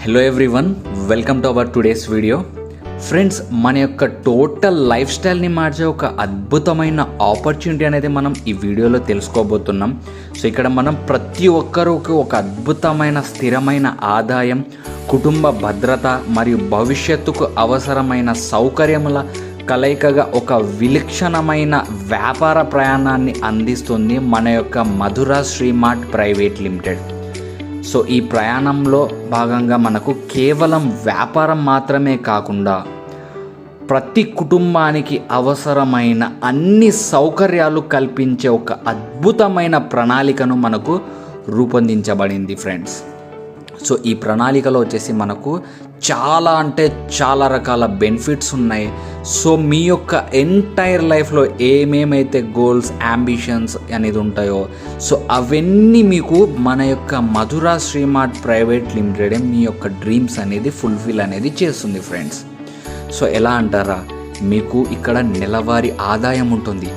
Hello everyone, welcome to our today's video. Friends, మన యొక్క total life స్టైల్ని మార్చే ఒక అద్భుతమైన ఆపర్చునిటీ అనేది మనం ఈ వీడియోలో తెలుసుకోబోతున్నాం. సో ఇక్కడ మనం ప్రతి ఒక్కరికి ఒక అద్భుతమైన స్థిరమైన ఆదాయం, కుటుంబ భద్రత మరియు భవిష్యత్తుకు అవసరమైన సౌకర్యముల కలయికగా ఒక విలక్షణమైన వ్యాపార ప్రయాణాన్ని అందిస్తుంది మన యొక్క మధుర శ్రీమార్ట్ ప్రైవేట్ లిమిటెడ్. సో ఈ ప్రయాణంలో భాగంగా మనకు కేవలం వ్యాపారం మాత్రమే కాకుండా ప్రతి కుటుంబానికి అవసరమైన అన్ని సౌకర్యాలు కల్పించే ఒక అద్భుతమైన ప్రణాళికను మనకు రూపొందించబడింది ఫ్రెండ్స్. సో ఈ ప్రణాళికలో వచ్చేసి మనకు చాలా రకాల బెనిఫిట్స్ ఉన్నాయి. సో మీ యొక్క ఎంటైర్ లైఫ్లో ఏమేమైతే గోల్స్, అంబిషన్స్ అనేది ఉంటాయో సో అవన్నీ మీకు మన యొక్క మధుర శ్రీమార్ట్ ప్రైవేట్ లిమిటెడ్ మీ యొక్క డ్రీమ్స్ అనేది ఫుల్ఫిల్ అనేది చేస్తుంది ఫ్రెండ్స్. సో ఎలా అంటారా, మీకు ఇక్కడ నెలవారీ ఆదాయం ఉంటుంది,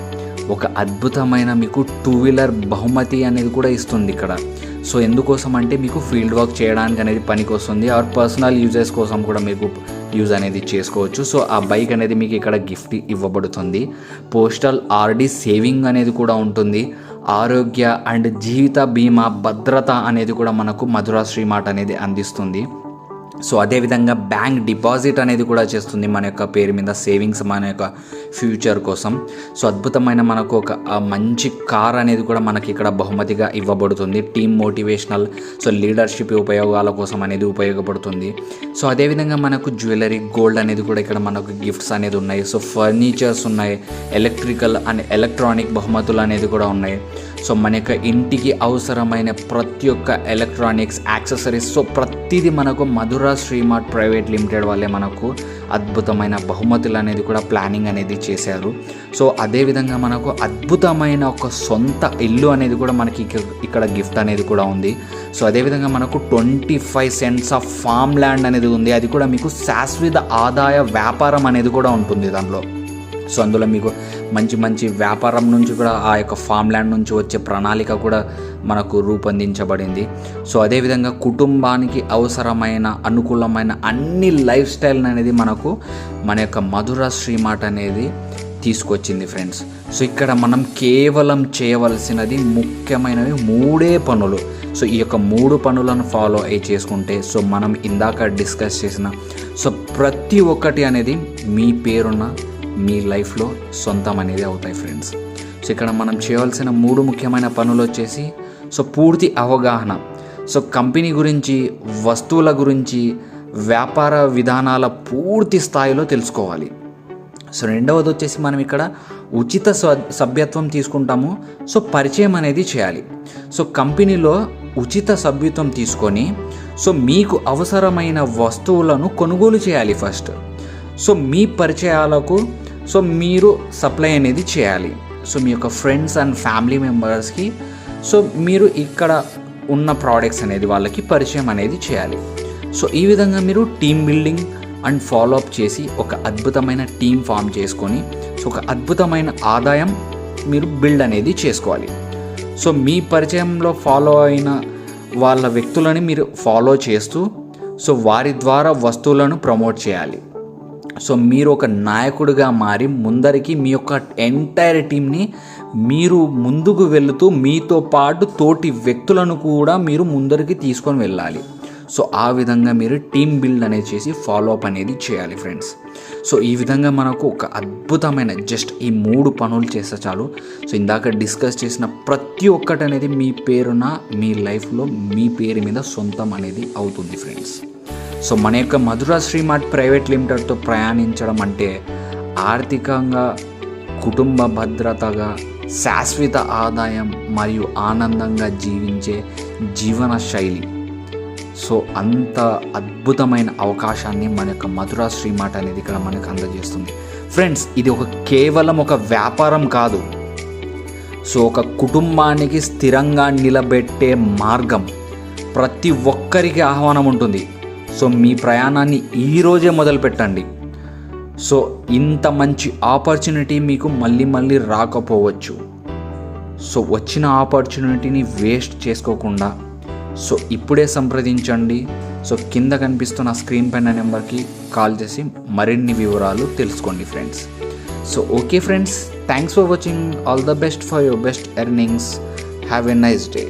ఒక అద్భుతమైన మీకు 2-వీలర్ బహుమతి అనేది కూడా ఇస్తుంది ఇక్కడ. సో ఎందుకోసం అంటే మీకు ఫీల్డ్ వర్క్ చేయడానికి అనేది పనికి వస్తుంది, ఆర్ పర్సనల్ యూజెస్ కోసం కూడా మీకు యూజ్ అనేది చేసుకోవచ్చు. సో ఆ బైక్ అనేది మీకు ఇక్కడ గిఫ్ట్ ఇవ్వబడుతుంది. పోస్టల్ ఆర్డీ సేవింగ్ అనేది కూడా ఉంటుంది. ఆరోగ్య అండ్ జీవిత బీమా భద్రత అనేది కూడా మనకు మధుర శ్రీమార్ట్ అనేది అందిస్తుంది. సో అదేవిధంగా బ్యాంక్ డిపాజిట్ అనేది కూడా చేస్తుంది మన యొక్క పేరు మీద, సేవింగ్స్ మన యొక్క ఫ్యూచర్ కోసం. సో అద్భుతమైన మనకు ఒక మంచి కార్ అనేది కూడా మనకి ఇక్కడ బహుమతిగా ఇవ్వబడుతుంది. టీమ్ మోటివేషనల్, సో లీడర్షిప్ ఉపయోగాల కోసం అనేది ఉపయోగపడుతుంది. సో అదేవిధంగా మనకు జ్యువెలరీ, గోల్డ్ అనేది కూడా ఇక్కడ మనకు గిఫ్ట్స్ అనేది ఉన్నాయి. సో ఫర్నిచర్స్ ఉన్నాయి, ఎలక్ట్రికల్ అండ్ ఎలక్ట్రానిక్ బహుమతులు అనేది కూడా ఉన్నాయి. సో మన యొక్క ఇంటికి అవసరమైన ప్రతి ఒక్క ఎలక్ట్రానిక్స్, యాక్సెసరీస్, సో ప్రతిదీ మనకు మధుర శ్రీమార్ట్ ప్రైవేట్ లిమిటెడ్ వాళ్ళే మనకు అద్భుతమైన బహుమతులు అనేది కూడా ప్లానింగ్ అనేది చేశారు. సో అదేవిధంగా మనకు అద్భుతమైన ఒక సొంత ఇల్లు అనేది కూడా మనకి ఇక్కడ గిఫ్ట్ అనేది కూడా ఉంది. సో అదేవిధంగా మనకు 25 సెంట్స్ ఆఫ్ ఫామ్ ల్యాండ్ అనేది ఉంది, అది కూడా మీకు శాశ్వత ఆదాయ వ్యాపారం అనేది కూడా ఉంటుంది దానిలో. సో అందులో మీకు మంచి వ్యాపారం నుంచి కూడా ఆ యొక్క ఫామ్ ల్యాండ్ నుంచి వచ్చే ప్రణాళిక కూడా మనకు రూపొందించబడింది. సో అదేవిధంగా కుటుంబానికి అవసరమైన అనుకూలమైన అన్ని లైఫ్ స్టైల్ అనేది మనకు మన యొక్క మధుర శ్రీమార్ట్ అనేది తీసుకొచ్చింది ఫ్రెండ్స్. సో ఇక్కడ మనం కేవలం చేయవలసినది ముఖ్యమైనవి 3 పనులు. సో ఈ యొక్క 3 పనులను ఫాలో అయ్యి చేసుకుంటే సో మనం ఇందాక డిస్కస్ చేసిన సో ప్రతి ఒక్కటి అనేది మీ పేరున్న మీ లైఫ్లో సొంతం అనేది అవుతాయి ఫ్రెండ్స్. సో ఇక్కడ మనం చేయవలసిన 3 ముఖ్యమైన పనులు వచ్చేసి సో పూర్తి అవగాహన, సో కంపెనీ గురించి, వస్తువుల గురించి, వ్యాపార విధానాల పూర్తి స్థాయిలో తెలుసుకోవాలి. సో రెండవది వచ్చేసి మనం ఇక్కడ ఉచిత సభ్యత్వం తీసుకుంటాము. సో పరిచయం అనేది చేయాలి. సో కంపెనీలో ఉచిత సభ్యత్వం తీసుకొని సో మీకు అవసరమైన వస్తువులను కొనుగోలు చేయాలి ఫస్ట్. సో మీ పరిచయాలకు సో మీరు సప్లై అనేది చేయాలి. సో మీ యొక్క ఫ్రెండ్స్ అండ్ ఫ్యామిలీ మెంబర్స్కి సో మీరు ఇక్కడ ఉన్న ప్రోడక్ట్స్ అనేది వాళ్ళకి పరిచయం అనేది చేయాలి. సో ఈ విధంగా మీరు టీమ్ బిల్డింగ్ అండ్ ఫాలోఅప్ చేసి ఒక అద్భుతమైన టీం ఫామ్ చేసుకొని సో ఒక అద్భుతమైన ఆదాయం మీరు బిల్డ్ అనేది చేసుకోవాలి. సో మీ పరిచయంలో ఫాలో అయిన వాళ్ళ వ్యక్తులని మీరు ఫాలో చేస్తూ సో వారి ద్వారా వస్తువులను ప్రమోట్ చేయాలి. సో మీరు ఒక నాయకుడిగా మారి ముందరికి మీ యొక్క ఎంటైర్ టీమ్ని మీరు ముందుకు వెళుతూ మీతో పాటు తోటి వ్యక్తులను కూడా మీరు ముందరికి తీసుకొని వెళ్ళాలి. సో ఆ విధంగా మీరు టీమ్ బిల్డ్ అనేది చేసి ఫాలోఅప్ అనేది చేయాలి ఫ్రెండ్స్. సో ఈ విధంగా మనకు ఒక అద్భుతమైన జస్ట్ ఈ 3 పనులు చేస్తే చాలు. సో ఇందాక డిస్కస్ చేసిన ప్రతి ఒక్కటి అనేది మీ పేరున మీ లైఫ్లో మీ పేరు మీద సొంతం అనేది అవుతుంది ఫ్రెండ్స్. సో మన యొక్క మధుర శ్రీమార్ట్ ప్రైవేట్ లిమిటెడ్తో ప్రయాణించడం అంటే ఆర్థికంగా, కుటుంబ భద్రతగా, శాశ్వత ఆదాయం మరియు ఆనందంగా జీవించే జీవన శైలి. సో అంత అద్భుతమైన అవకాశాన్ని మన యొక్క మధుర శ్రీమార్ట్ అనేది ఇక్కడ మనకు అందజేస్తుంది ఫ్రెండ్స్. ఇది కేవలం ఒక వ్యాపారం కాదు, సో ఒక కుటుంబానికి స్థిరంగా నిలబెట్టే మార్గం. ప్రతి ఒక్కరికి ఆహ్వానం ఉంటుంది. సో మీ ప్రయాణాన్ని ఈరోజే మొదలు పెట్టండి. సో ఇంత మంచి ఆపర్చునిటీ మీకు మళ్ళీ రాకపోవచ్చు. సో వచ్చిన ఆపర్చునిటీని వేస్ట్ చేసుకోకుండా సో ఇప్పుడే సంప్రదించండి. సో కింద కనిపిస్తున్న స్క్రీన్ పైన నెంబర్కి కాల్ చేసి మరిన్ని వివరాలు తెలుసుకోండి friends. So okay friends, thanks for watching. All the best for your best earnings. Have a nice day.